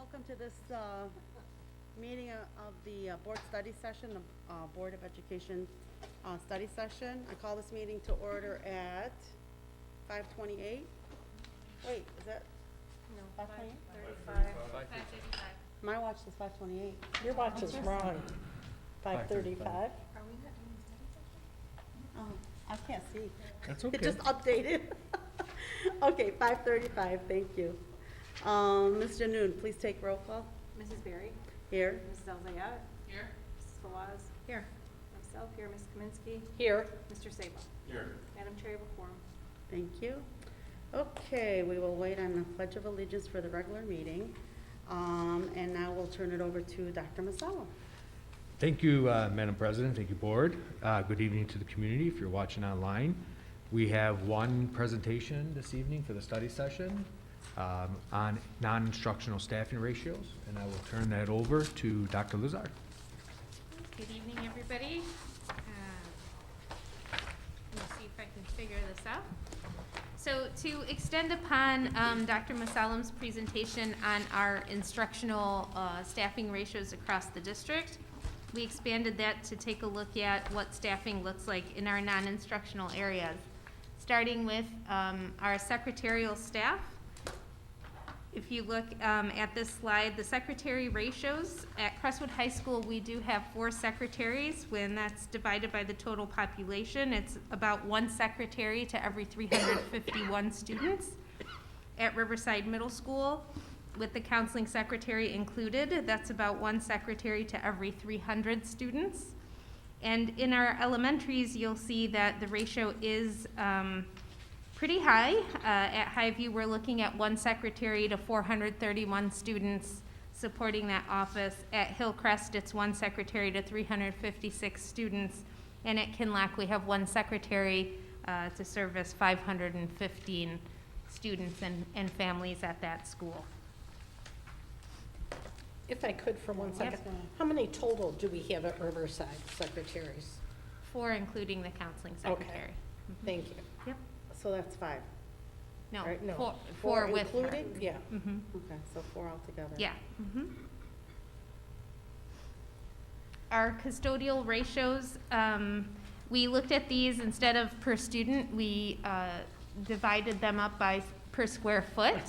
Welcome to this meeting of the Board Study Session, the Board of Education Study Session. I call this meeting to order at 5:28. Wait, is that? No, 5:28? 5:35. My watch is 5:28. Your watch is wrong. 5:35? Are we not doing study session? Oh, I can't see. That's It okay. just updated. Okay, 5:35, thank you. Ms. Janoon, please take roll call. Mrs. Berry? Here. Mrs. Elzayat? Here. Mrs. Fawaz? Here. Myself here, Ms. Kaminsky? Here. Mr. Sable? Here. Madam Chair, you have a quorum. Thank you. Okay, we will wait on the Pledge of Allegiance for the regular meeting. And now we'll turn it over to Dr. Masala. Thank you, Madam President. Thank you, Board. Good evening to the community if you're watching online. We have one presentation this evening for the study session on non-instructional staffing ratios, and I will turn that over to Dr. Lazard. Good evening, everybody. Let me see if I can figure this out. So to extend upon Dr. Masalam's presentation on our instructional staffing ratios across the district, we expanded that to take a look at what staffing looks like in our non-instructional areas. Starting with our secretarial staff. If you look at this slide, the secretary ratios, at Crestwood High School, we do have 4 secretaries. When that's divided by the total population, it's about 1 secretary to every 351 students. At Riverside Middle School, with the counseling secretary included, that's about 1 secretary to every 300 students. And in our elementaries, you'll see that the ratio is pretty high. At Highview, we're looking at 1 secretary to 431 students supporting that office. At Hillcrest, it's 1 secretary to 356 students. And at Kinlock, we have 1 secretary to service 515 students and families at that school. If I could for 1 second, Yep. how many total do we have at Riverside secretaries? 4, including the counseling secretary. Thank you. Yep. So that's 5. No, Right, no. 4 with her. including? Yeah. Mhm. Okay, so 4 altogether. Yeah. Mhm. Our custodial ratios, we looked at these instead of per student, we divided them up by per square foot.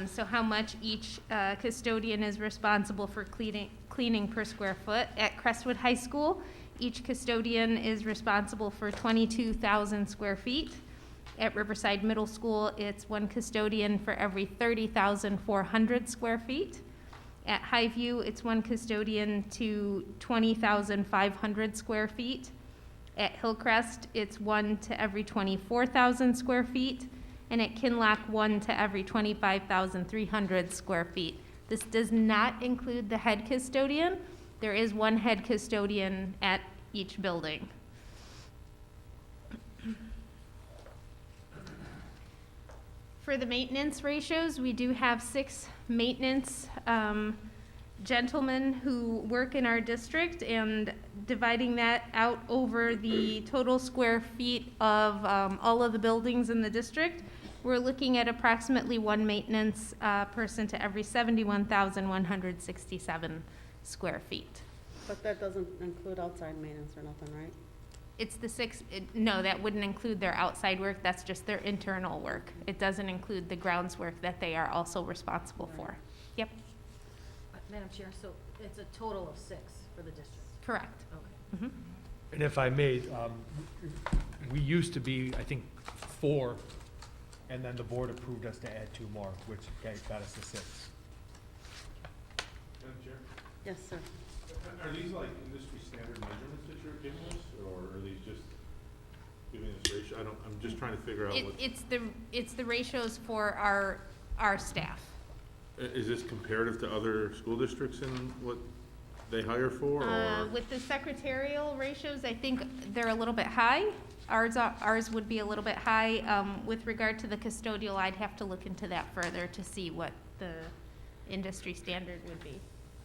So how much each custodian is responsible for cleaning per square foot. At Crestwood High School, each custodian is responsible for 22,000 square feet. At Riverside Middle School, it's 1 custodian for every 30,400 square feet. At Highview, it's 1 custodian to 20,500 square feet. At Hillcrest, it's 1 to every 24,000 square feet. And at Kinlock, 1 to every 25,300 square feet. This does not include the head custodian. There is 1 head custodian at each building. For the maintenance ratios, we do have 6 maintenance gentlemen who work in our district, and dividing that out over the total square feet of all of the buildings in the district, we're looking at approximately 1 maintenance person to every 71,167 square feet. But that doesn't include outside maintenance or nothing, right? It's the 6, no, that wouldn't include their outside work, that's just their internal work. It doesn't include the grounds work that they are also responsible for. Yep, Madam Chair, so it's a total of 6 for the district? correct. Okay. Mhm. And if I may, we used to be, I think, 4, and then the board approved us to add 2 more, which got us to 6. Madam Chair, Yes, sir. are these like industry standard measurements that you're giving us, or are these just giving us ratio? I'm just trying to figure out what, It's the ratios for our staff. is this comparative to other school districts and what they hire for, or? With the secretarial ratios, I think they're a little bit high. Ours would be a little bit high. With regard to the custodial, I'd have to look into that further to see what the industry standard would be.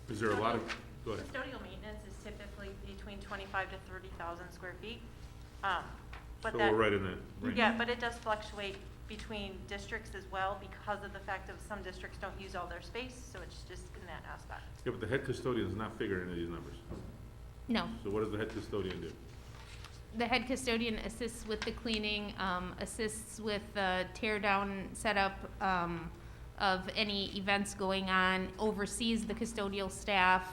Is there a lot of, go ahead. Custodial maintenance is typically between 25 to 30,000 square feet. So But we're that, right in that range. yeah, but it does fluctuate between districts as well because of the fact that some districts don't use all their space, so it's just in that aspect. Yeah, but the head custodian is not figuring any of these numbers. No. So what does the head custodian do? The head custodian assists with the cleaning, assists with the tear down setup, of any events going on, oversees the custodial staff,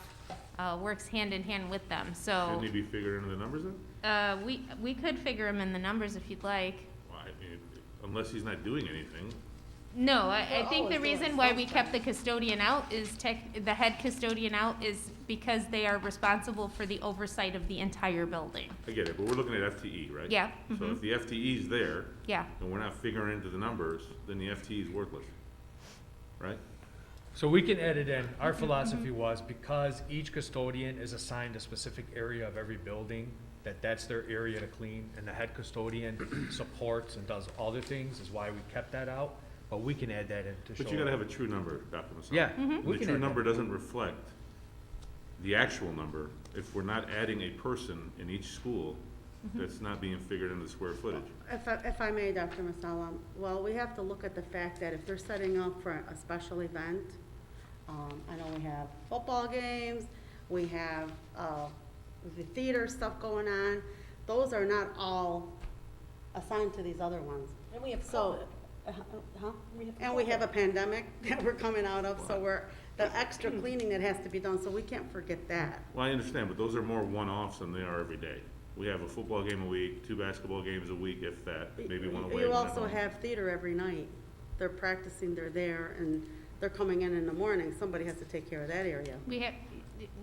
works hand in hand with them, so. Shouldn't he be figured into the numbers then? We could figure him in the numbers if you'd like. Well, I mean, unless he's not doing anything. No, I They're think the always doing reason why we something. kept the custodian out is the head custodian out is because they are responsible for the oversight of the entire building. I get it, but we're looking at FTE, right? Yeah, So if the FTE's there, yeah. and we're not figuring into the numbers, then the FTE is worthless, right? So we can edit in, our philosophy was because each custodian is assigned a specific area of every building, that's their area to clean, and the head custodian supports and does other things, is why we kept that out, but we can add that in to show. But you gotta have a true number, Dr. Masalim. Yeah, And we the can true add number that. doesn't reflect the actual number if we're not adding a person in each school that's not being figured into the square footage. If I may, Dr. Masalam, well, we have to look at the fact that if they're setting up for a special event, I know we have football games, we have, the theater stuff going on, those are not all assigned to these other ones. And we have So, COVID. huh? We have And we have a COVID. pandemic that we're coming out of, so the extra cleaning that has to be done, so we can't forget that. Well, I understand, but those are more one-offs than they are every day. We have a football game a week, 2 basketball games a week, if that, maybe one away. You one at also home. have theater every night. They're practicing, they're there, and they're coming in the morning. Somebody has to take care of that area.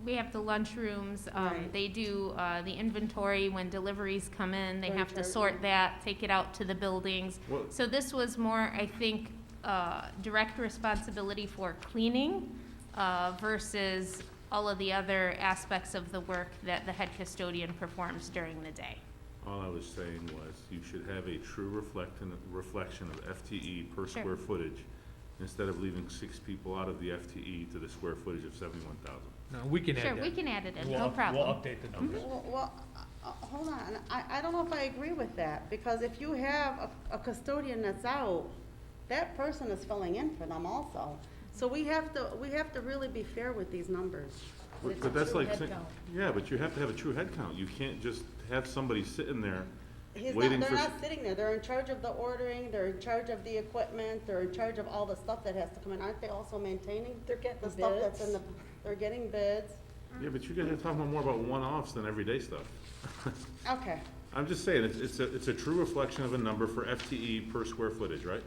We have the lunchrooms, Right. they do, the inventory when deliveries come in, they They're in have to charge, sort yeah. that, take it out to the buildings. Well- So this was more, I think, direct responsibility for cleaning, versus all of the other aspects of the work that the head custodian performs during the day. All I was saying was, you should have a true reflection of FTE per Sure. square footage, instead of leaving 6 people out of the FTE to the square footage of 71,000. No, we can add that. Sure, we can add it in, We'll no up- problem. We'll update the numbers. Well, hold on. I don't know if I agree with that, because if you have a custodian that's out, that person is filling in for them also. So we have to really be fair with these numbers. But that's true like, head saying- count. yeah, but you have to have a true head count. You can't just have somebody sitting there They're waiting for. not sitting there. They're in charge of the ordering, they're in charge of the equipment, they're in charge of all the stuff that has to come in. Aren't they also maintaining They're getting the stuff that's in bids. they're getting bids? Yeah, but you guys are talking more about one-offs than everyday stuff. Okay. I'm just saying, it's a true reflection of a number for FTE per square footage, right?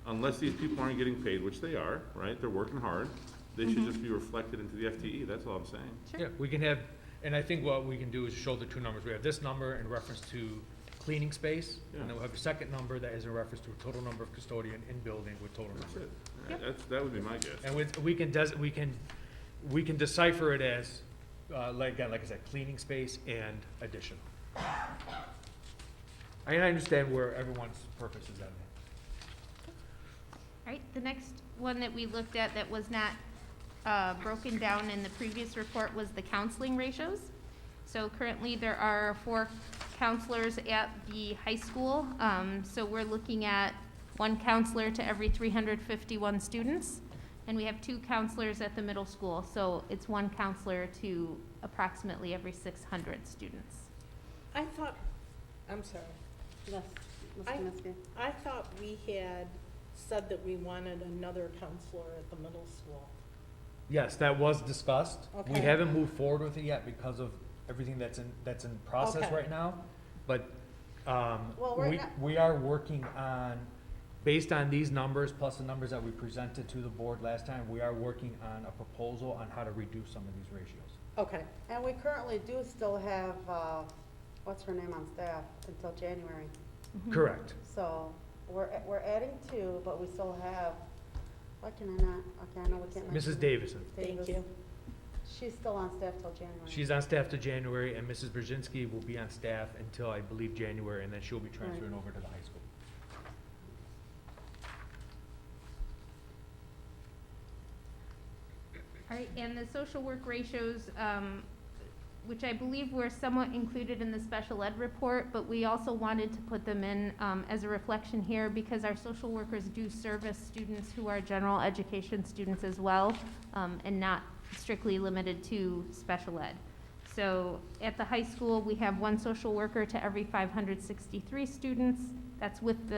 Unless these people aren't getting paid, which they are, right? They're working hard. They should just be reflected into the FTE. That's all I'm saying. Sure. Yeah, we can have, and I think what we can do is show the two numbers. We have this number in reference to cleaning space, Yeah. and then we'll have a second number that is in reference to a total number of custodian in building with total That's number. it. That would be my guess. And we can decipher it as, like I said, cleaning space and addition. I understand where everyone's purpose is at. All right, the next one that we looked at that was not broken down in the previous report was the counseling ratios. So currently, there are 4 counselors at the high school. So we're looking at 1 counselor to every 351 students. And we have 2 counselors at the middle school, so it's 1 counselor to approximately every 600 students. I thought, I'm sorry, Yes, Ms. I- Kaminsky. I thought we had said that we wanted another counselor at the middle school. Yes, that was discussed. We Okay. haven't moved forward with it yet because of everything that's in process Okay. right now. But, Well, we're not- we are working on, based on these numbers, plus the numbers that we presented to the board last time, we are working on a proposal on how to reduce some of these ratios. Okay, And we currently do still have, what's her name on staff until January. Correct. So we're adding 2, but we still have, why can I not, okay, I know we can't mention. Mrs. Davison. thank you. She's still on staff till January. She's on staff to January, and Mrs. Brzezinski will be on staff until, I believe, January, and then she'll be transferring over to the high school. All right, and the social work ratios, which I believe were somewhat included in the special ed report, but we also wanted to put them in as a reflection here because our social workers do service students who are general education students as well, and not strictly limited to special ed. So at the high school, we have one social worker to every 563 students. That's with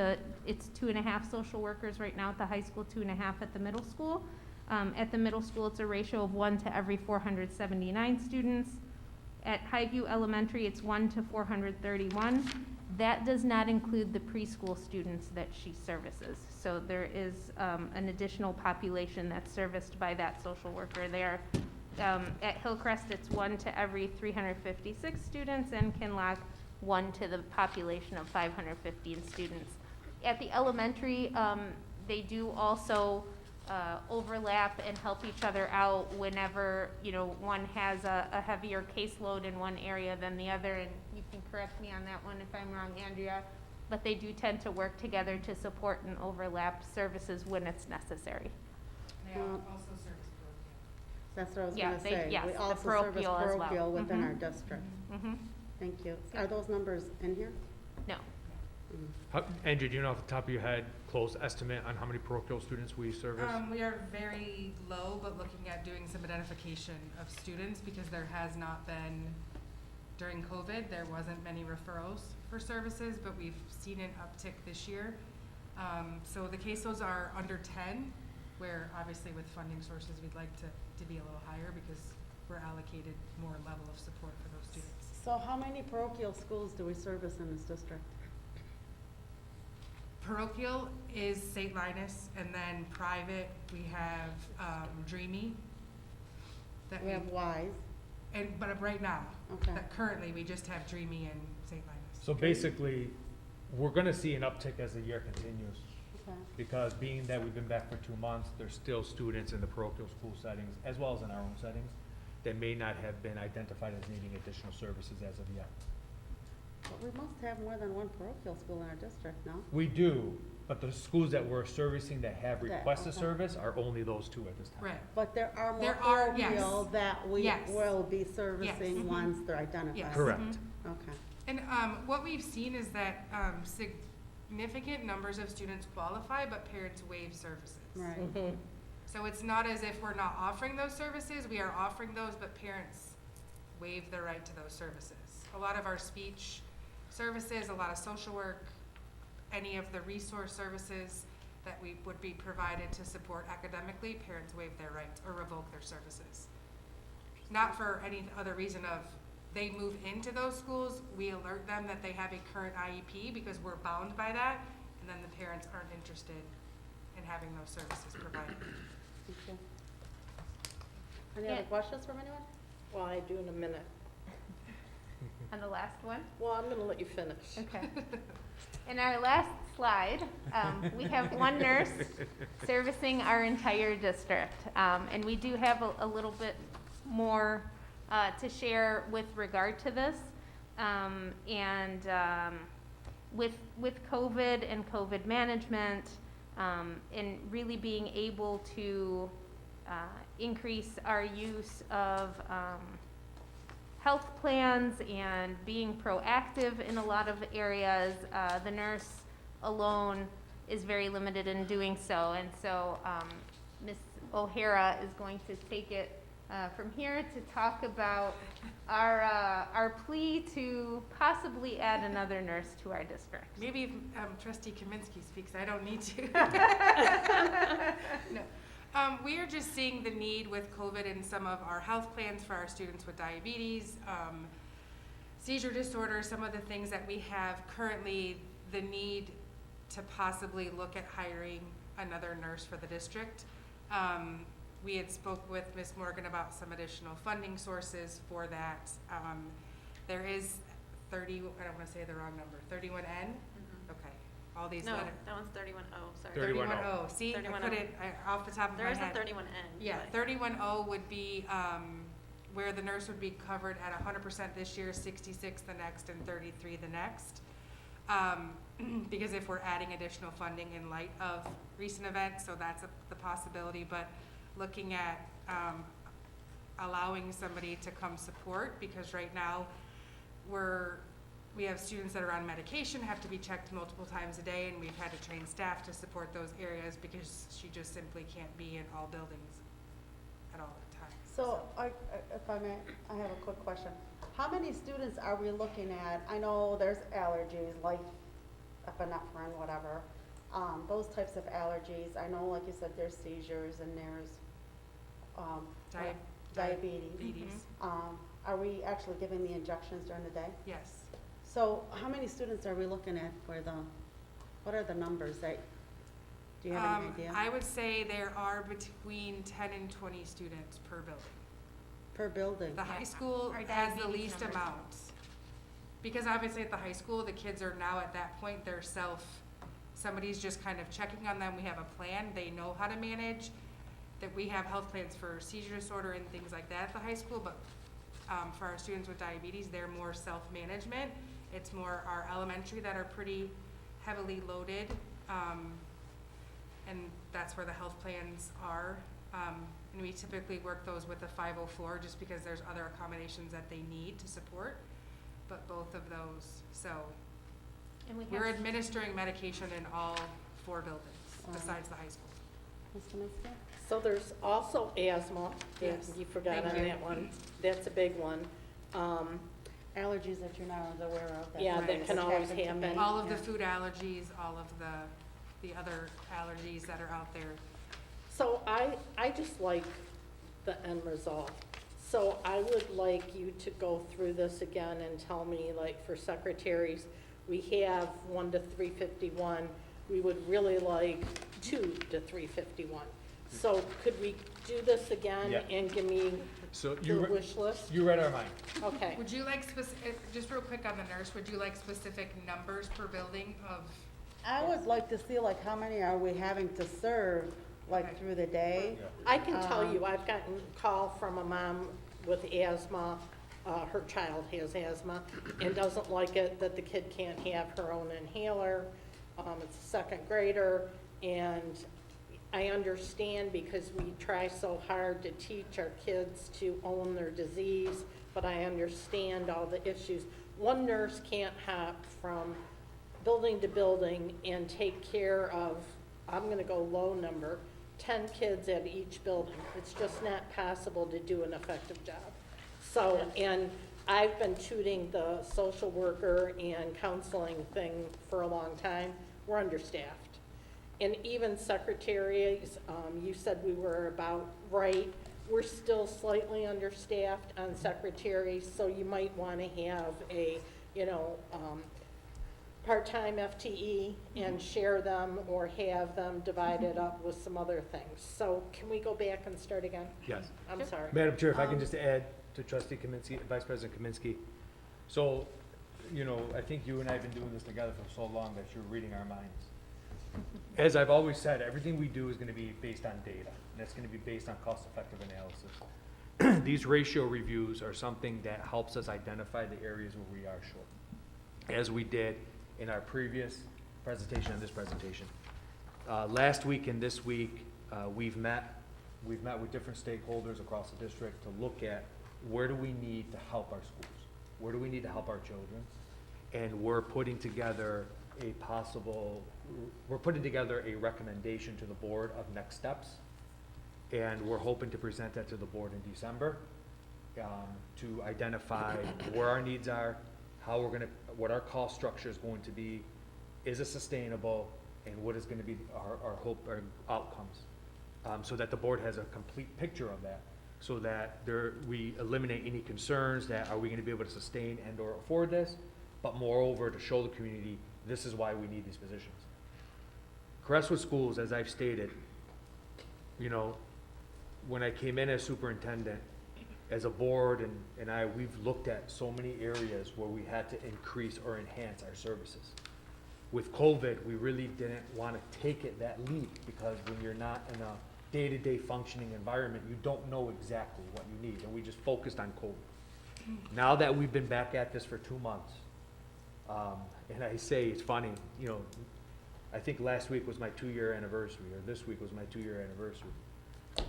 it's 2.5 social workers right now at the high school, 2.5 at the middle school. At the middle school, it's a ratio of 1 to every 479 students. At Highview Elementary, it's 1 to 431. That does not include the preschool students that she services. So there is an additional population that's serviced by that social worker there. At Hillcrest, it's 1 to every 356 students, and Kinloch, 1 to the population of 515 students. At the elementary, they do also overlap and help each other out whenever, one has a heavier caseload in one area than the other, and you can correct me on that one if I'm wrong, Andrea, but they do tend to work together to support and overlap services when it's necessary. They Well, also service parochial. That's what I was Yeah, gonna they- say. yes, We the also service parochial as well. parochial within our Mhm. district. Mm-hmm. Thank you. Yeah. Are those numbers in here? No. Andrew, do you know off the top of your head, close estimate on how many parochial students we service? We are very low, but looking at doing some identification of students because there has not been, during COVID, there wasn't many referrals for services, but we've seen an uptick this year. So the caseloads are under 10, where obviously with funding sources, we'd like to be a little higher because we're allocated more level of support for those students. So how many parochial schools do we service in this district? Parochial is St. Linus, and then private, we have Dreamy. That We have Wise. but right now, Okay. that currently, we just have Dreamy and St. Linus. So basically, we're gonna see an uptick as the year continues, Okay. because being that we've been back for 2 months, there's still students in the parochial school settings, as well as in our own settings, that may not have been identified as needing additional services as of yet. But we must have more than one parochial school in our district, no? We do, but the schools that we're servicing that have That- requested okay. service are only those 2 at this time. Right. But there are more There are, yes. parochial that we Yes. will be servicing Yes. once they're identified. Yes. Correct. Okay. And what we've seen is that significant numbers of students qualify, but parents waive services. Right. Mhm. So it's not as if we're not offering those services, we are offering those, but parents waive their right to those services. A lot of our speech services, a lot of social work, any of the resource services that we would be provided to support academically, parents waive their rights or revoke their services. Not for any other reason of they move into those schools, we alert them that they have a current IEP because we're bound by that, and then the parents aren't interested in having those services provided. Thank you. Any Yeah. other questions from anyone? Well, I do in a minute. On the last one? Well, I'm gonna let you finish. Okay. In our last slide, we have one nurse servicing our entire district. And we do have a little bit more to share with regard to this. With COVID and COVID management, and really being able to increase our use of health plans and being proactive in a lot of areas, the nurse alone is very limited in doing so. And so Ms. O'Hara is going to take it from here to talk about our plea to possibly add another nurse to our district. Maybe if trustee Kaminsky speaks, I don't need to. No. We are just seeing the need with COVID in some of our health plans for our students with diabetes, seizure disorder, some of the things that we have currently, the need to possibly look at hiring another nurse for the district. We had spoke with Ms. Morgan about some additional funding sources for that. There is I don't want to say the wrong number, 31N? Okay, all these No, letters. that one's 31O, sorry. 31O. See, I 31O. couldn't, off the top of my There head. is a 31N. Yeah, but- 31O would be where the nurse would be covered at 100% this year, 66 the next, and 33 the next. Because if we're adding additional funding in light of recent events, so that's the possibility. But looking at allowing somebody to come support, because right now, we have students that are on medication, have to be checked multiple times a day, and we've had to train staff to support those areas because she just simply can't be in all buildings at all times. So, if I may, I have a quick question. How many students are we looking at? I know there's allergies, like epinephrine, whatever, those types of allergies. I know, like you said, there's seizures and there's, diabetes. Diabetes, Are we actually giving the injections during the day? yes. So how many students are we looking at for what are the numbers that, do you have any idea? I would say there are between 10 and 20 students per building. Per building? The high school Our has the diabetes least numbers. amount. Because obviously at the high school, the kids are now at that point, somebody's just kind of checking on them. We have a plan, they know how to manage, that we have health plans for seizure disorder and things like that at the high school, but for our students with diabetes, they're more self-management. It's more our elementary that are pretty heavily loaded, and that's where the health plans are. And we typically work those with a 504 just because there's other accommodations that they need to support, but both of those, so. And we We're have, administering medication in all 4 buildings Alright. besides the high school. Mr. Misko? So there's also asthma. Yes. You forgot Thank on you. that one. That's a big one. Allergies that you're not aware of? that Yeah, might that can have always happened to happen. me. All of the Yeah. food allergies, all of the other allergies that are out there. So I just like the end result. So I would like you to go through this again and tell me, like, for secretaries, we have 1 to 351. We would really like 2 to 351. So could we do this again Yeah. and give me So the wish list? you read our mind. Okay. Would you like just real quick on the nurse, would you like specific numbers per building of? I would like to see, like, how many are we having to serve, like, Okay. through the day? I can tell you, I've gotten a call from a mom with asthma. Her child has asthma and doesn't like it that the kid can't have her own inhaler. It's a 2nd grader, and I understand because we try so hard to teach our kids to own their disease, but I understand all the issues. One nurse can't hop from building to building and take care of, I'm gonna go low number, 10 kids at each building. It's just not possible to do an effective job. So, and I've been tutoring the social worker and counseling thing for a long time. We're understaffed. And even secretaries, you said we were about right. We're still slightly understaffed on secretaries, so you might want to have a, part-time FTE and share them or have them divided up with some other things. So can we go back and start again? Yes. I'm sorry. Madam Chair, if I can just add to Trustee Kaminsky, Vice President Kaminsky. So, I think you and I have been doing this together for so long that you're reading our minds. As I've always said, everything we do is gonna be based on data, and it's gonna be based on cost-effective analysis. These ratio reviews are something that helps us identify the areas where we are short, as we did in our previous presentation and this presentation. Last week and this week, we've met with different stakeholders across the district to look at where do we need to help our schools? Where do we need to help our children? And we're putting together a recommendation to the board of next steps. And we're hoping to present that to the board in December, to identify where our needs are, what our cost structure is going to be, is it sustainable, and what is gonna be our outcomes. So that the board has a complete picture of that, so that we eliminate any concerns that are we gonna be able to sustain and or afford this, but moreover, to show the community, this is why we need these positions. Crestwood Schools, as I've stated, when I came in as superintendent, as a board and we've looked at so many areas where we had to increase or enhance our services. With COVID, we really didn't want to take it that leap, because when you're not in a day-to-day functioning environment, you don't know exactly what you need, and we just focused on COVID. Now that we've been back at this for 2 months, and I say it's funny, I think last week was my 2-year anniversary, or this week was my 2-year anniversary.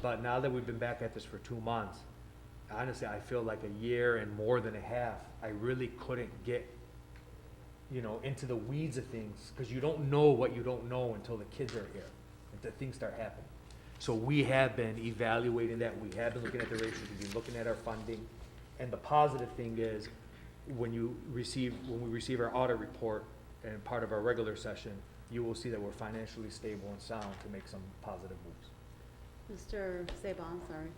But now that we've been back at this for 2 months, honestly, I feel like a year and more than a half, I really couldn't get, into the weeds of things, because you don't know what you don't know until the kids are here, until things start happening. So we have been evaluating that, we have been looking at the ratios, we've been looking at our funding, and the positive thing is, when we receive our audit report and part of our regular session, you will see that we're financially stable and sound to make some positive moves. Mr. Sabah, sorry.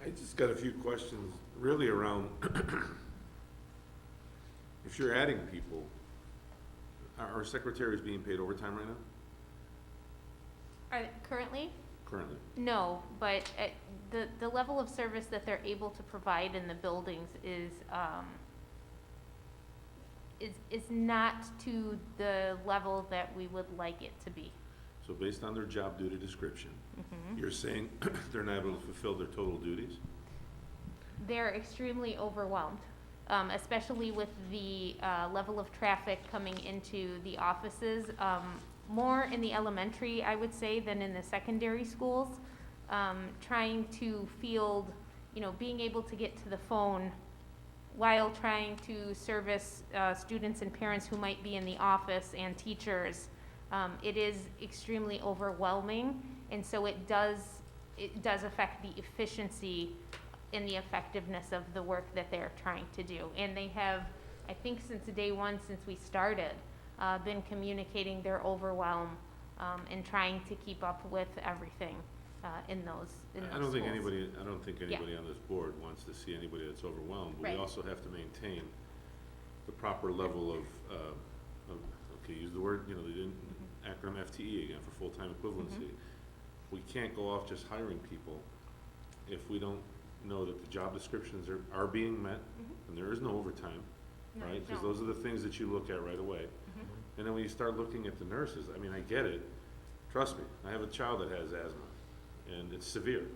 I just got a few questions, really around, if you're adding people, are secretaries being paid overtime right now, Currently? currently? No, but the level of service that they're able to provide in the buildings is not to the level that we would like it to be. So based on their job duty description, Mhm. you're saying they're not able to fulfill their total duties? They're extremely overwhelmed, especially with the level of traffic coming into the offices. More in the elementary, I would say, than in the secondary schools. Trying to field, being able to get to the phone while trying to service students and parents who might be in the office and teachers. It is extremely overwhelming, and so it does affect the efficiency and the effectiveness of the work that they're trying to do. And they have, I think since day one, since we started, been communicating their overwhelm and trying to keep up with everything in those I don't think schools. anybody on this board wants to see anybody that's overwhelmed. But Right. we also have to maintain the proper level of, okay, use the word, the acronym FTE again for full-time equivalency. We can't go off just hiring people if we don't know that the job descriptions are being met, and there is no overtime, No, right? Because no. those are the things that you look at right away. And then when you start looking at the nurses, I mean, I get it. Trust me, I have a child that has asthma, and it's severe,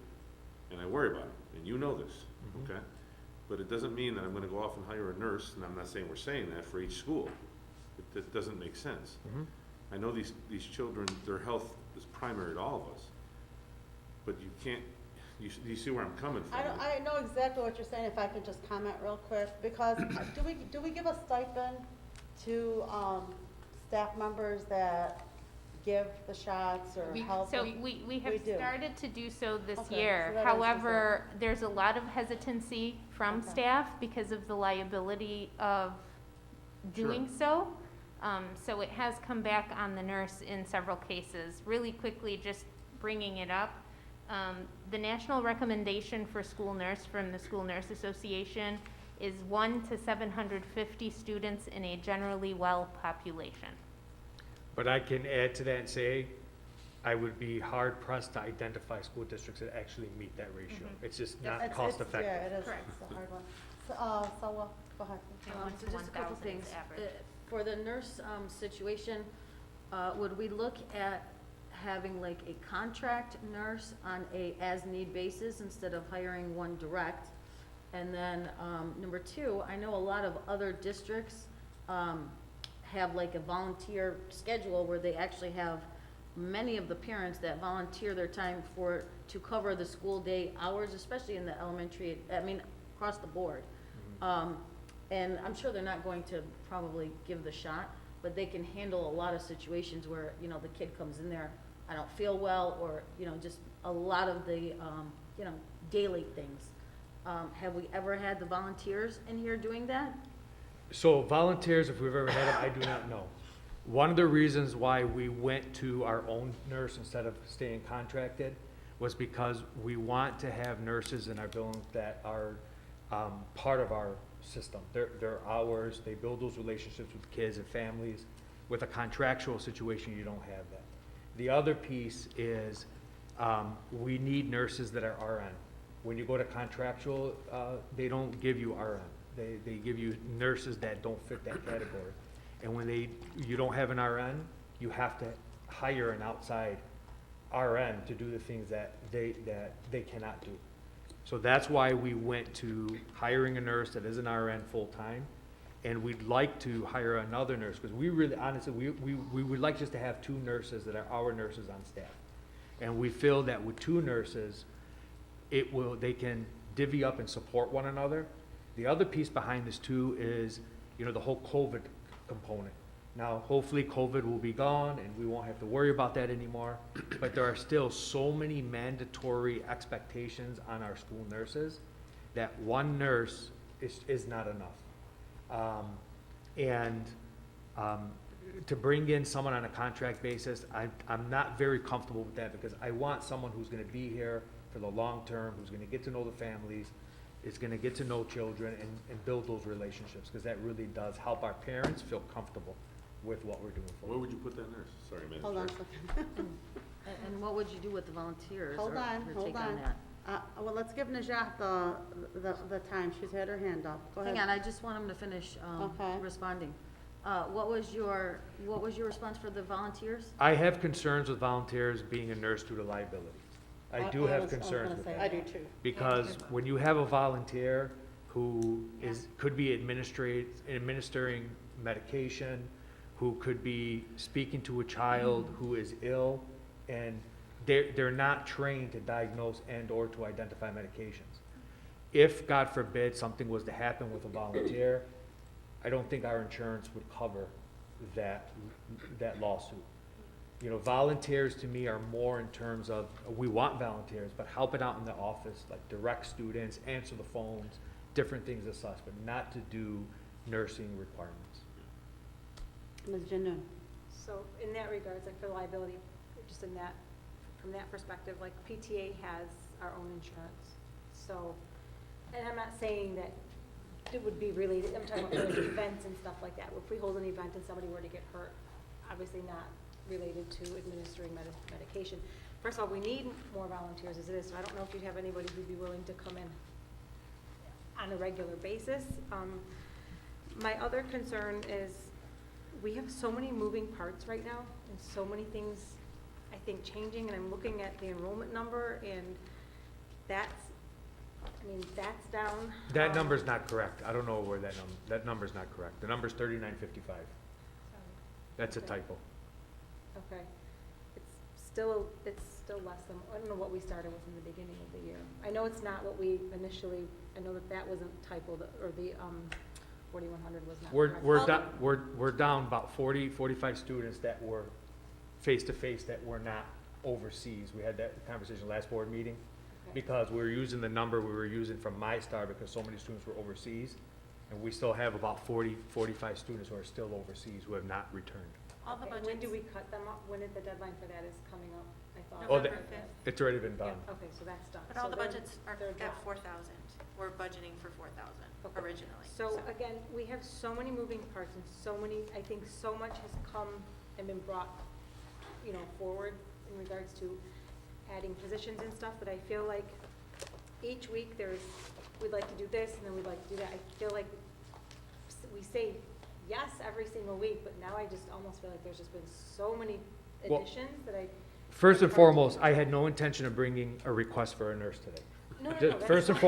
and I worry about it, and you know this, okay? But it doesn't mean that I'm gonna go off and hire a nurse, and I'm not saying we're saying that for each school. That doesn't make sense. I know these children, their health is primary to all of us, but you can't, you see where I'm coming from? I know exactly what you're saying, if I could just comment real quick, because do we give a stipend to, staff members that give the shots or help? So we have We do. started to do so this Okay, year. so that is However, there's a lot of hesitancy from Okay. staff because of the liability of doing so. So it has come back on the nurse in several cases. Really quickly, just bringing it up, the national recommendation for school nurse from the School Nurse Association is 1 to 750 students in a generally well population. But I can add to that and say, I would be hard pressed to identify school districts that actually meet that ratio. It's just not It's- cost it's- effective. Yeah, it is, Correct. it's a hard one. So, Sawa, go ahead. So just a couple 1,000 things. is average. For the nurse situation, would we look at having like a contract nurse on a as-need basis instead of hiring one direct? And then, number two, I know a lot of other districts, have like a volunteer schedule where they actually have many of the parents that volunteer their time to cover the school day hours, especially in the elementary, across the board. And I'm sure they're not going to probably give the shot, but they can handle a lot of situations where, the kid comes in there, I don't feel well, or, just a lot of the, daily things. Have we ever had the volunteers in here doing that? So volunteers, if we've ever had them, I do not know. One of the reasons why we went to our own nurse instead of staying contracted was because we want to have nurses in our building that are part of our system. They're ours, they build those relationships with kids and families. With a contractual situation, you don't have that. The other piece is we need nurses that are RN. When you go to contractual, they don't give you RN. They give you nurses that don't fit that category. And when you don't have an RN, you have to hire an outside RN to do the things that they cannot do. So that's why we went to hiring a nurse that is an RN full-time. And we'd like to hire another nurse, because we really, honestly, we would like just to have two nurses that are our nurses on staff. And we feel that with two nurses, they can divvy up and support one another. The other piece behind this too is, you know, the whole COVID component. Now, hopefully COVID will be gone and we won't have to worry about that anymore, but there are still so many mandatory expectations on our school nurses that one nurse is not enough. To bring in someone on a contract basis, I'm not very comfortable with that, because I want someone who's gonna be here for the long term, who's gonna get to know the families, is gonna get to know children and build those relationships, because that really does help our parents feel comfortable with what we're doing for Where them. would you put that nurse? Sorry, Madam Hold on a Chair. second. And what would you do with the volunteers? Hold or on, your hold take on on. that? Well, let's give Najat the time. She's had her hand up. Go ahead. Hang on, I just want him to finish, Okay. responding. What was your response for the volunteers? I have concerns with volunteers being a nurse due to liability. I do have concerns with that. I do too. Because when you have a volunteer who could be administering medication, who could be speaking to a child who is ill, and they're not trained to diagnose and or to identify medications. If, God forbid, something was to happen with a volunteer, I don't think our insurance would cover that lawsuit. You know, volunteers to me are more in terms of, we want volunteers, but helping out in the office, like direct students, answer the phones, different things as such, but not to do nursing requirements. Ms. Janu. So in that regards, like for liability, just in that, from that perspective, like PTA has our own insurance. So, and I'm not saying that it would be related, I'm talking about like events and stuff like that. If we hold an event and somebody were to get hurt, obviously not related to administering medication. First of all, we need more volunteers as it is, so I don't know if you'd have anybody who'd be willing to come in on a regular basis. My other concern is we have so many moving parts right now and so many things, I think, changing, and I'm looking at the enrollment number, and that's down. That number's not correct. I don't know where that number's not correct. The number's 3955. That's a Okay. typo. Okay. It's still less than, I don't know what we started with in the beginning of the year. I know it's not what we initially, I know that wasn't typo, or the 4100 was not correct. We're down about 45 students that were face-to-face that were not overseas. We had that conversation last board meeting, Okay. because we were using the number we were using from MyStar because so many students were overseas. And we still have about 45 students who are still overseas who have not returned. All the Okay, and budgets. when do we cut them up? When is the deadline for that is coming up, I thought? Oh, November 5th. It's already been done. Yeah, okay, so that's done. But all So the they're- budgets are they're done. at 4,000. We're budgeting for 4,000 Okay. originally. So again, we have so many moving parts and so many, I think so much has come and been brought, forward in regards to adding positions and stuff, that I feel like each week we'd like to do this and then we'd like to do that. I feel like we say yes every single week, but now I just almost feel like there's just been so many Well, additions that I. First and foremost, I had no intention of bringing a request for a nurse today. No, Just first and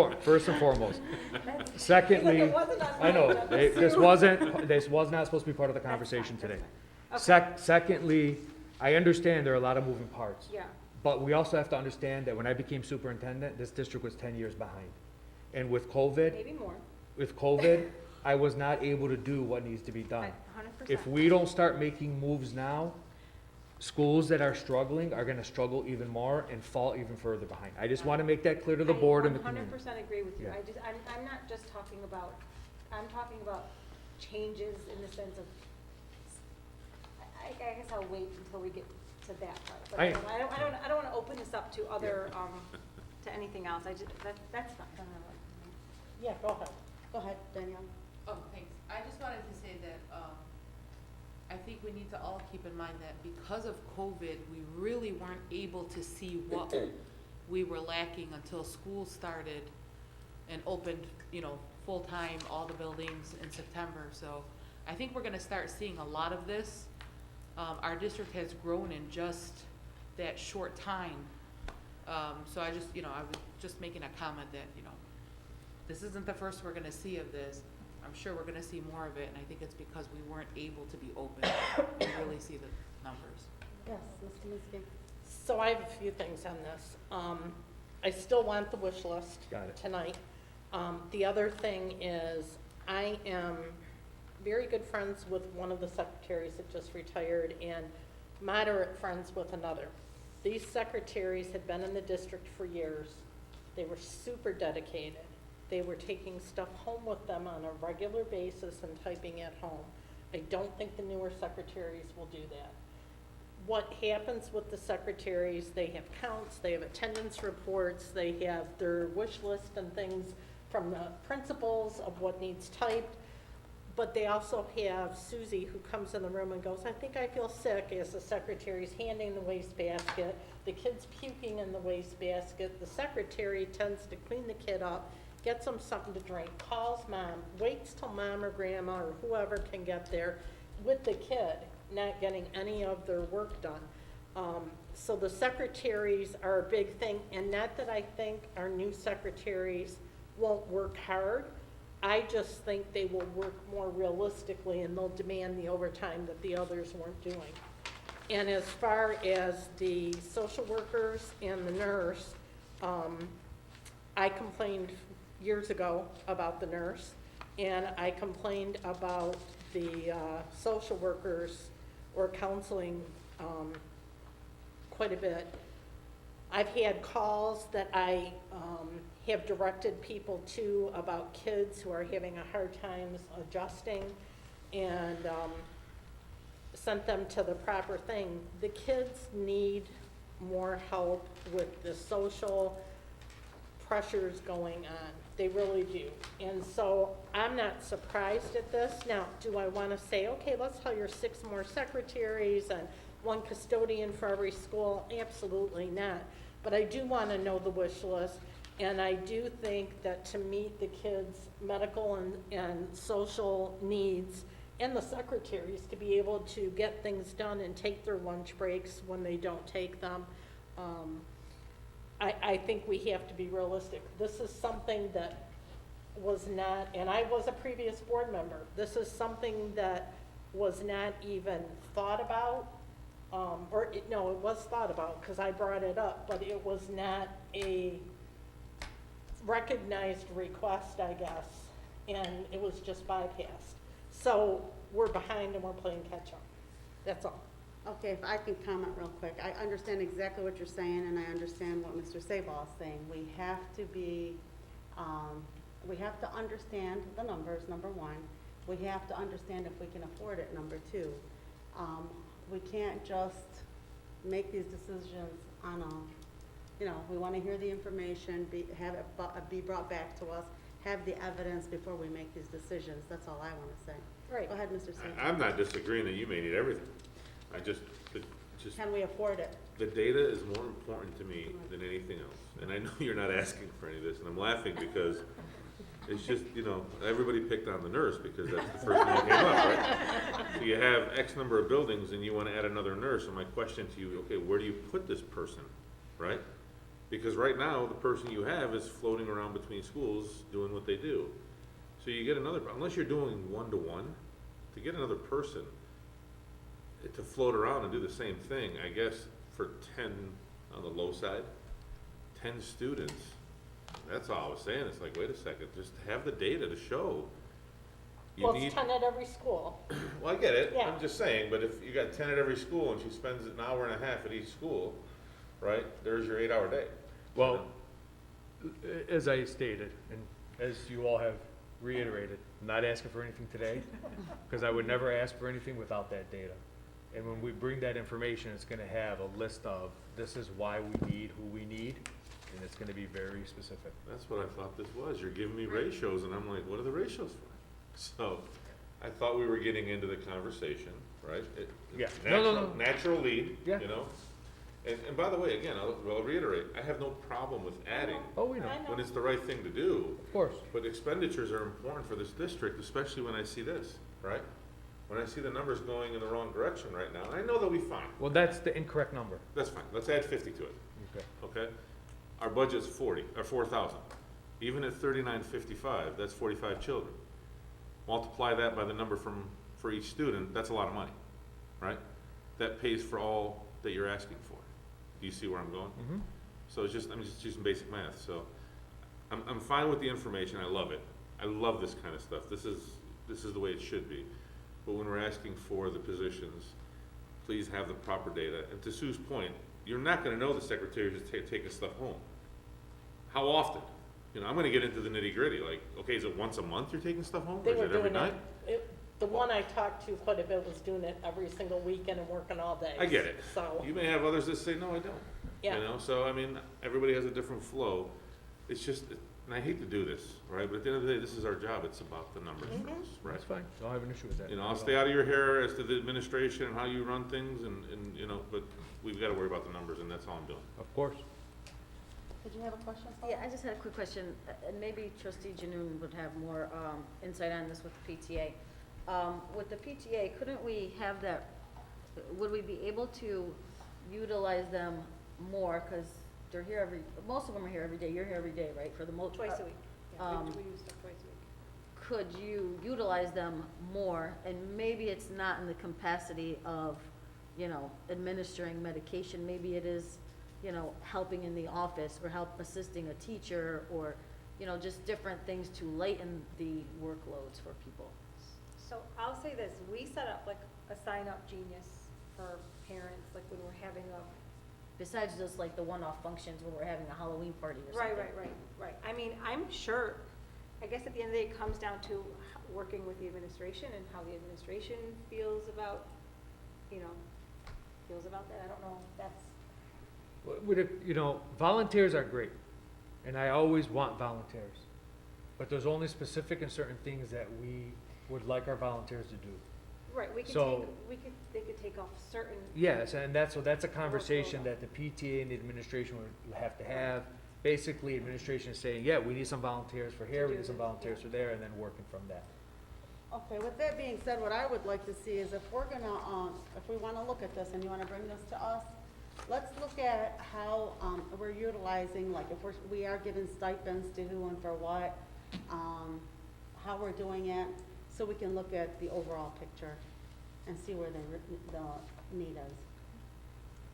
foremost. that's- Secondly, It wasn't on I know, my agenda, this was not supposed to be part of the conversation That's today. fine. Okay. Secondly, I understand there are a lot of moving parts. Yeah, But we also have to understand that when I became superintendent, this district was 10 years behind. And with COVID, maybe more, I was not able to do what needs to be done. 100%. If we don't start making moves now, schools that are struggling are gonna struggle even more and fall even further behind. I just wanna make that clear to the board and the community. I 100% agree with you. Yeah. I'm not just talking about, I'm talking about changes in the sense of, I guess I'll wait until we get to that part. But I don't wanna open this up to other, to anything else. That's fine. Yeah, go ahead. Go ahead, Danielle. Oh, thanks. I just wanted to say that, I think we need to all keep in mind that because of COVID, we really weren't able to see what we were lacking until school started and opened, full-time, all the buildings in September. So I think we're gonna start seeing a lot of this. Our district has grown in just that short time. So I was just making a comment that, this isn't the first we're gonna see of this. I'm sure we're gonna see more of it, and I think it's because we weren't able to be open and really see the numbers. Yes, Ms. Kaminsky. So I have a few things on this. I still want the wish list Got it. tonight. The other thing is, I am very good friends with one of the secretaries that just retired and moderate friends with another. These secretaries had been in the district for years. They were super dedicated. They were taking stuff home with them on a regular basis and typing at home. I don't think the newer secretaries will do that. What happens with the secretaries, they have counts, they have attendance reports, they have their wish list and things from the principals of what needs typed. But they also have Susie, who comes in the room and goes, I think I feel sick, as the secretary's handing the wastebasket. The kid's puking in the wastebasket. The secretary tends to clean the kid up, gets them something to drink, calls mom, waits till mom or grandma or whoever can get there with the kid, not getting any of their work done. So the secretaries are a big thing, and not that I think our new secretaries won't work hard. I just think they will work more realistically, and they'll demand the overtime that the others weren't doing. And as far as the social workers and the nurse, I complained years ago about the nurse, and I complained about the social workers or counseling quite a bit. I've had calls that I have directed people to about kids who are having a hard time adjusting, and sent them to the proper thing. The kids need more help with the social pressures going on. They really do. And so I'm not surprised at this. Now, do I want to say, okay, let's hire 6 more secretaries and 1 custodian for every school? Absolutely not. But I do want to know the wish list, and I do think that to meet the kids' medical and social needs, and the secretaries to be able to get things done and take their lunch breaks when they don't take them, I think we have to be realistic. This is something that was not, and I was a previous board member, this is something that was not even thought about. No, it was thought about because I brought it up, but it was not a recognized request, I guess, and it was just bypassed. So we're behind and we're playing catch up. That's all. Okay, if I can comment real quick. I understand exactly what you're saying, and I understand what Mr. Sabal is saying. We have to be, we have to understand the numbers, number one. We have to understand if we can afford it, number two. We can't just make these decisions on a, we want to hear the information, have it be brought back to us, have the evidence before we make these decisions. That's all I want to say. Right. Go ahead, Mr. Sabal. I'm not disagreeing that you may need everything. I just, Can we afford it? the data is more important to me than anything else. And I know you're not asking for any of this, and I'm laughing because it's just, everybody picked on the nurse because that's the first thing that came up, right? So you have X number of buildings and you want to add another nurse, and my question to you, okay, where do you put this person, right? Because right now, the person you have is floating around between schools doing what they do. So you get another, unless you're doing one-to-one, to get another person to float around and do the same thing, I guess for 10, on the low side, 10 students, that's all I was saying. It's like, wait a second, just have the data to show. You Well, need, it's 10 at every school. well, I get it, Yeah. I'm just saying, but if you got 10 at every school and she spends an hour and a half at each school, right, there's your 8-hour day. Well, as I stated, and as you all have reiterated, I'm not asking for anything today, because I would never ask for anything without that data. And when we bring that information, it's gonna have a list of, this is why we need who we need, and it's gonna be very specific. That's what I thought this was. You're giving me ratios, and I'm like, what are the ratios for? So, I thought we were getting into the conversation, right? Yeah. Natural, No. natural lead, Yeah. And by the way, again, I'll reiterate, I have no problem with adding Oh, we know, I know. when it's the right thing to do, of course. but expenditures are important for this district, especially when I see this, right? When I see the numbers going in the wrong direction right now, I know they'll be fine. Well, that's the incorrect number. That's fine. Let's add 50 to it. Okay. Okay? Our budget's 4,000. Even at 39.55, that's 45 children. Multiply that by the number for each student, that's a lot of money, right? That pays for all that you're asking for. Do you see where I'm going? Mm-hmm. So it's just, I'm just using basic math, so I'm fine with the information, I love it. I love this kind of stuff, this is the way it should be. But when we're asking for the positions, please have the proper data. And to Sue's point, you're not gonna know the secretary is taking stuff home. How often? You know, I'm gonna get into the nitty gritty, like, okay, is it once a month you're taking stuff home, or They is were it every doing night? the one I talked to quite a bit was doing it every single weekend and working all day. I get it. So, You may have others that say, no, I don't. yeah. You know, so I mean, everybody has a different flow. It's just, and I hate to do this, right? But at the end of the day, this is our job. It's about the numbers for us, right? That's fine, don't have an issue with that. You know, I'll stay out of your hair as to the administration and how you run things and, you know, but we've gotta worry about the numbers and that's all I'm doing. Of course. Did you have a question? Paul? Yeah, I just had a quick question, and maybe trustee Janoon would have more, insight on this with the PTA. With the PTA, couldn't we have that, would we be able to utilize them more, cause they're here most of them are here every day, you're here every day, right, for the most? Twice a week. Yeah, um, we use stuff twice a week. Could you utilize them more, and maybe it's not in the capacity of, you know, administering medication, maybe it is, you know, helping in the office, or assisting a teacher, or, you know, just different things to lighten the workloads for people. So I'll say this, we set up like a sign-up genius for parents, like when we're having a, Besides just like the one-off functions when we're having a Halloween party or something. right. I mean, I'm sure, I guess at the end of the day, it comes down to working with the administration and how the administration feels about, you know, that. I don't know, that's, You know, volunteers are great, and I always want volunteers. But there's only specific and certain things that we would like our volunteers to do. right, So- they could take off certain. Yes, and that's a conversation that the PTA and the administration would have to have. Basically, administration is saying, yeah, we need some volunteers for here, To we do need some this, volunteers yeah. for there, and then working from that. Okay, with that being said, what I would like to see is if we're gonna, if we wanna look at this and you wanna bring this to us, let's look at how, we're utilizing, like if we are giving stipends to who and for what, how we're doing it, so we can look at the overall picture and see where the need is.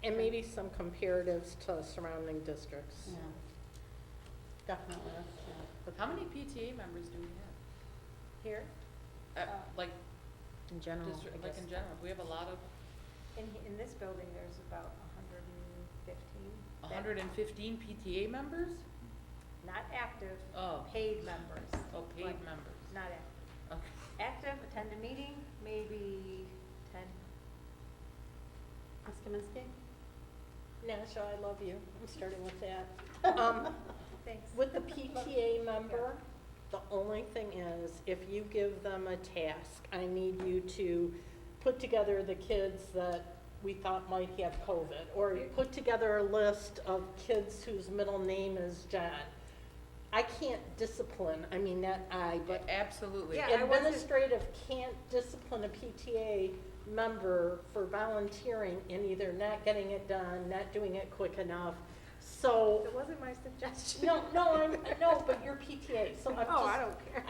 And maybe some comparatives to surrounding districts. Yeah. Definitely, that's, How many PTA members do we have? Here, Like, In general, district, I like guess. in general, we have a lot of, in this building, there's about 115. 115 PTA members? Not active, Oh, paid members. oh, paid Like, members. Not active. Okay. Active, attend a meeting, maybe 10. Ms. Kaminsky? Nasha, I love you. I'm starting with that. Thanks. With the PTA member, the only thing is, if you give them a task, I need you to put together the kids that we thought might have COVID, or put together a list of kids whose middle name is John. I can't discipline, I mean, but Absolutely. Yeah, I wasn't- administrative can't discipline a PTA member for volunteering and either not getting it done, not doing it quick enough. So, It wasn't my suggestion. no, but you're PTA, so I'm just. Oh, I don't care.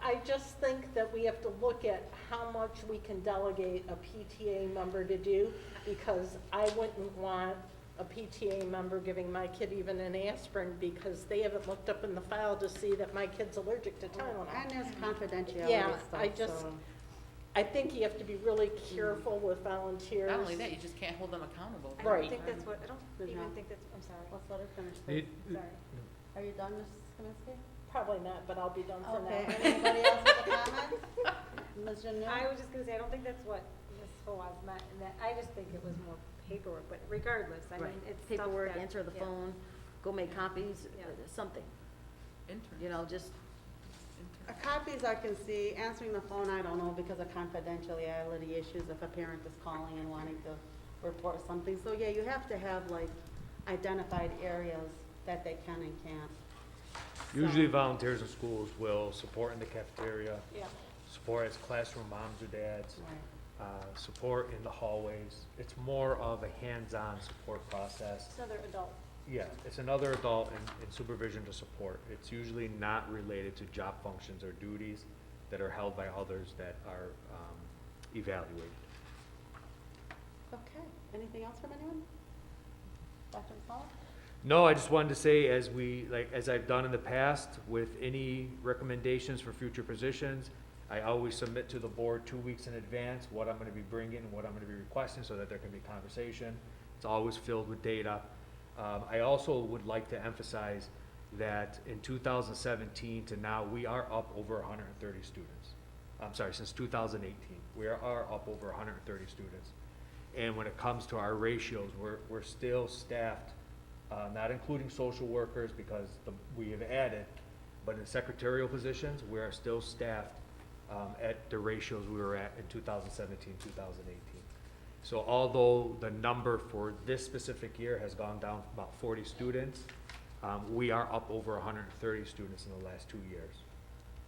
I just think that we have to look at how much we can delegate a PTA member to do, because I wouldn't want a PTA member giving my kid even an aspirin because they haven't looked up in the file to see that my kid's allergic to Tylenol. And there's confidentiality Yeah, stuff, I just- so. I think you have to be really careful with volunteers. Not only that, you just can't hold them accountable. I Right. don't think that's what, I don't even No. think that's, I'm sorry. Let's let her finish, please. Sorry. Are you done, Ms. Kaminsky? Probably not, but I'll be done for Okay, now. anybody else have a comment? Ms. Janus? I was just gonna say, I don't think that's what Ms. Fawaz meant, and that, I just think it was more paperwork, but regardless, I mean, Right. it's stuff Paperwork, that- answer the yeah. phone, go make copies, Yeah. something, Interns. you know, just, Interns. Copies I can see, answering the phone, I don't know, because of confidentiality issues, if a parent is calling and wanting to report something. So, yeah, you have to have, like, identified areas that they can and can't. Usually volunteers in schools will support in the cafeteria, Yeah. support as classroom moms or dads, Right. support in the hallways. It's more of a hands-on support process. It's another adult. Yeah, it's another adult in supervision to support. It's usually not related to job functions or duties that are held by others that are evaluated. Okay, anything else from anyone? Dr. Saul? No, I just wanted to say, as as I've done in the past, with any recommendations for future positions, I always submit to the board 2 weeks in advance what I'm gonna be bringing, what I'm gonna be requesting, so that there can be conversation. It's always filled with data. I also would like to emphasize that in 2017 to now, we are up over 130 students. I'm sorry, since 2018, we are up over 130 students. And when it comes to our ratios, we're still staffed, not including social workers, because we have added, but in secretarial positions, we are still staffed at the ratios we were at in 2017, 2018. So although the number for this specific year has gone down about 40 students, we are up over 130 students in the last 2 years.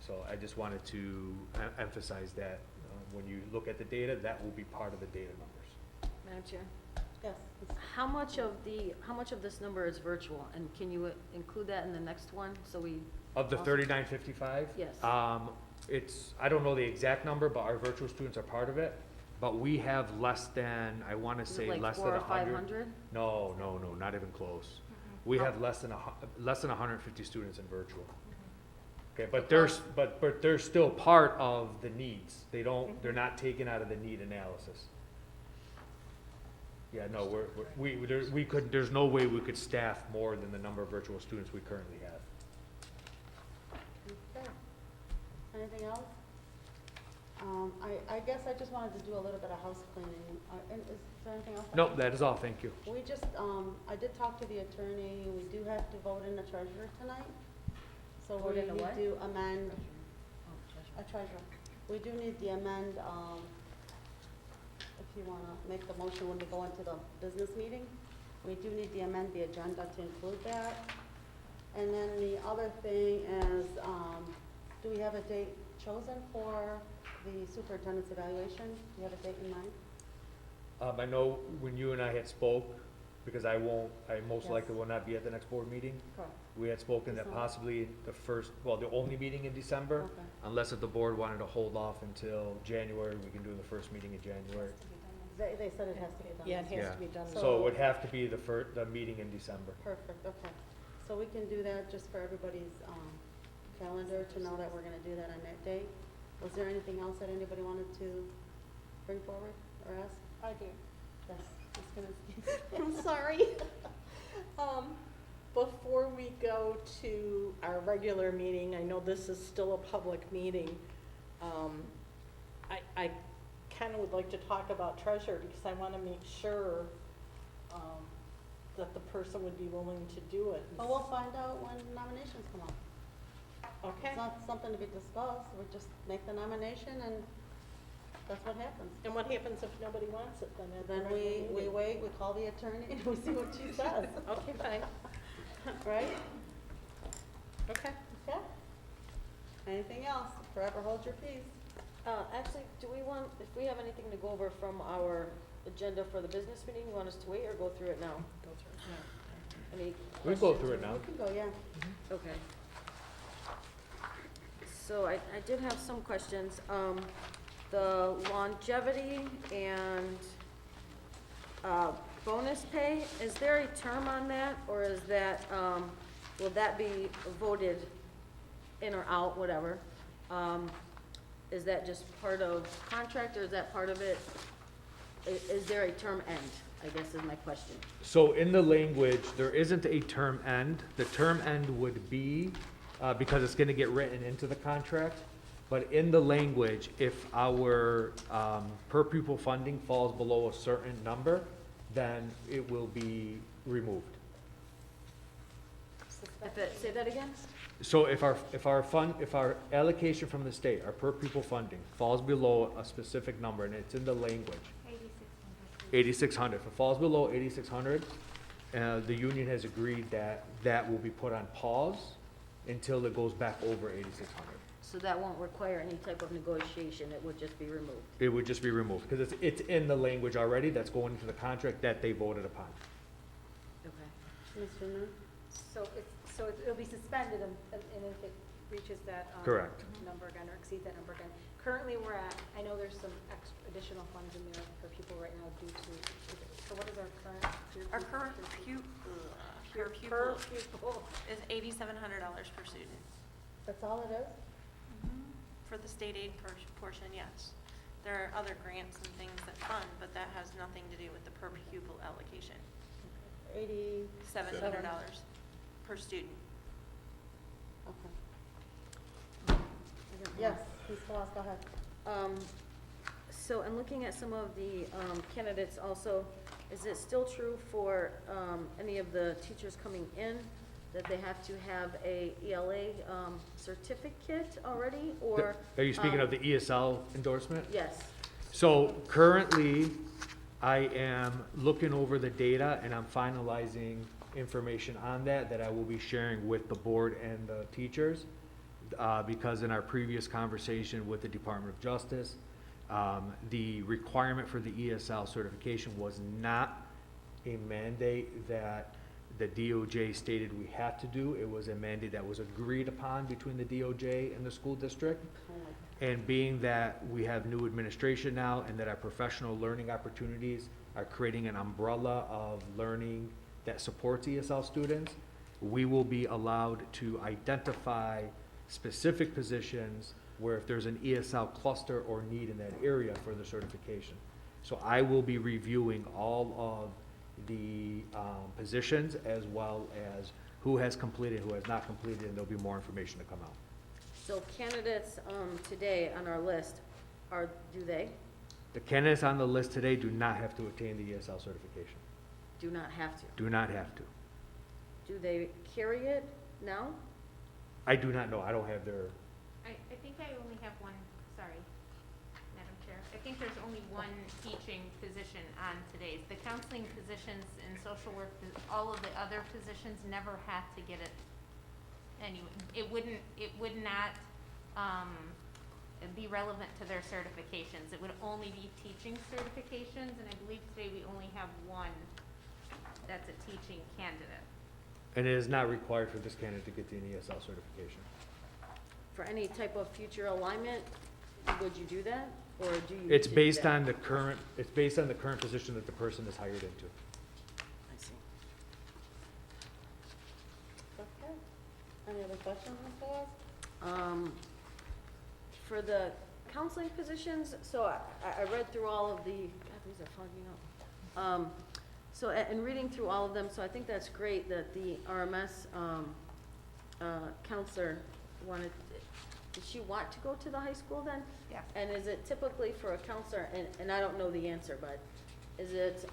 So I just wanted to emphasize that when you look at the data, that will be part of the data numbers. Madam Chair, Yes. how much of this number is virtual, and can you include that in the next one, so we? Of the also- 3955? Yes. I don't know the exact number, but our virtual students are part of it. But we have less than, I want to Is it say like less than 400 or 100. 500? No, not even close. We have less than 150 students in virtual. Okay, but they're still part of the needs. They're not taken out of the need analysis. Yeah, no, there's no way we could staff more than the number of virtual students we currently have. Okay. Anything else? I guess I just wanted to do a little bit of house cleaning. And is there anything else? No, that is all, thank you. We just, I did talk to the attorney. We do have to vote in the treasurer tonight. So Vote we in the need what? to amend Oh, a treasurer. We do need the amend, if you wanna make the motion when we go into the business meeting, we do need to amend the agenda to include that. And then the other thing is, do we have a date chosen for the superintendent's evaluation? Do you have a date in mind? I know when you and I had spoke, because I most Yes. likely will not be at the next board meeting. Correct. We had spoken that December. possibly the only meeting in December, Okay. unless if the board wanted to hold off until January, we can do the first meeting in January. They said it has to be done. Yeah, it Yeah. has to be done. So it would have to be the meeting in December. Perfect, okay. So we can do that just for everybody's, calendar to know that we're gonna do that on that date. Was there anything else that anybody wanted to bring forward or ask? I do. Yes, Ms. Kaminsky. I'm sorry. Before we go to our regular meeting, I know this is still a public meeting. I kind of would like to talk about treasure because I want to make sure that the person would be willing to do it. But we'll find out when nominations come up. Okay, It's not something to be discussed, we just make the nomination and that's what happens. and what happens if nobody wants it then? at the Then regular we meeting? wait, we call the attorney and we see what she says, Okay, fine, right? okay. Okay? Anything else? Forever hold your peace. Actually, do we want, if we have anything to go over from our agenda for the business meeting, you want us to wait or go through it now? Any We go questions through or- it now. You can go, yeah. Okay. So I did have some questions. The longevity and, bonus pay, is there a term on that? Or is that, will that be voted in or out, whatever? Is that just part of contract or is that part of it? Is there a term end, I guess is my question. So in the language, there isn't a term end. The term end would be, because it's gonna get written into the contract, but in the language, if our, per pupil funding falls below a certain number, then it will be removed. Say that again? So if our allocation from the state, our per pupil funding falls below a specific number, and it's in the language, 8,600, if it falls below 8,600, the union has agreed that that will be put on pause until it goes back over 8,600. So that won't require any type of negotiation, it would just be removed? It would just be removed, because it's in the language already, that's going into the contract that they voted upon. Okay. Mr. Nur? So it'll be suspended and if it reaches that, Correct. number again, or exceeds that number again. Currently, we're at, I know there's some additional funds in there for people right now due to, so what is our current? Our current per Per pupil pupil, is $8,700 per student. That's all it is? For the state aid portion, yes. There are other grants and things that fund, but that has nothing to do with the per pupil allocation. 80, $700 per student. okay. Yes, Ms. Claus, go ahead. So I'm looking at some of the candidates also. Is it still true for any of the teachers coming in that they have to have a ELA certificate already, or? Are you speaking of the ESL endorsement? Yes. So currently, I am looking over the data and I'm finalizing information on that I will be sharing with the board and the teachers. Because in our previous conversation with the Department of Justice, the requirement for the ESL certification was not a mandate that the DOJ stated we had to do. It was a mandate that was agreed upon between the DOJ and the school district. And being that we have new administration now and that our professional learning opportunities are creating an umbrella of learning that supports ESL students, we will be allowed to identify specific positions where if there's an ESL cluster or need in that area for the certification. So I will be reviewing all of the positions as well as who has completed, who has not completed, and there'll be more information to come out. So candidates today on our list do they? The candidates on the list today do not have to obtain the ESL certification. Do not have to. Do not have to. Do they carry it now? I do not know. I don't have their, I think I only have one, sorry, Madam Chair. I think there's only one teaching position on today's. The counseling positions and social work, all of the other positions never have to get it anyway. It would not, be relevant to their certifications. It would only be teaching certifications, and I believe today we only have one that's a teaching candidate. and it is not required for this candidate to get the ESL certification. For any type of future alignment, would you do that, or do you? It's do based that? on the current position that the person is hired into. I see. Okay. Any other questions, Ms. Claus? For the counseling positions, so I read through all of the, God, these are fogging up. So in reading through all of them, so I think that's great that the RMS counselor did she want to go to the high school then? Yeah. And is it typically for a counselor, and I don't know the answer, but is it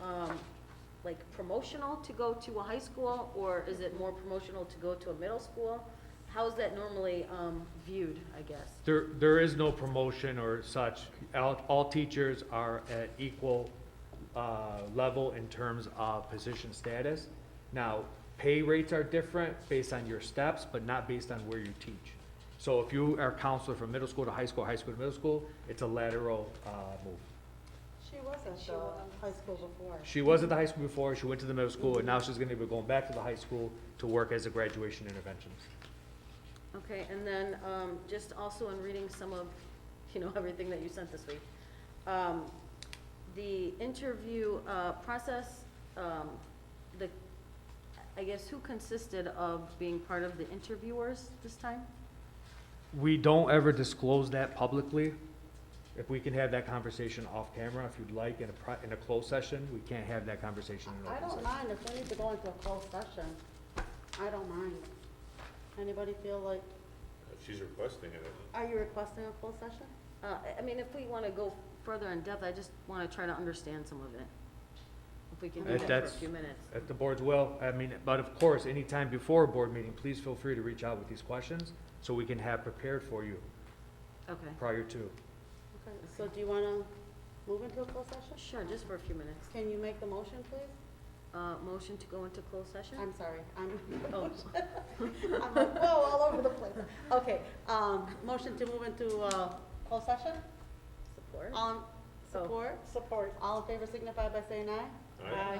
like promotional to go to a high school, or is it more promotional to go to a middle school? How is that normally viewed, I guess? There is no promotion or such. All teachers are at equal level in terms of position status. Now, pay rates are different based on your steps, but not based on where you teach. So if you are a counselor from middle school to high school to middle school, it's a lateral move. She was at the high school before. She was at the high school before, she went to the middle school, and now she's gonna be going back to the high school to work as a graduation interventionist. Okay, and then, just also in reading some of, everything that you sent this week, the interview, process, I guess, who consisted of being part of the interviewers this time? We don't ever disclose that publicly. If we can have that conversation off camera, if you'd like, in a closed session, we can't have that conversation in an I open don't session. mind if we need to go into a closed session. I don't mind. Anybody feel like, If she's requesting it, are you requesting a closed session? I mean, if we wanna go further in depth, I just wanna try to understand some of it. If we can do If that for a that's- few minutes. At the board's will, but of course, anytime before a board meeting, please feel free to reach out with these questions so we can have prepared for you Okay, prior to. Okay, so do you wanna move into a closed session? sure, just for a few minutes. Can you make the motion, please? Motion to go into closed session? I'm sorry, Oh. I'm like, whoa, all over the place. Okay, motion to move into, closed session? Support? Support? Support. All in favor signify by saying aye. Aye. Aye.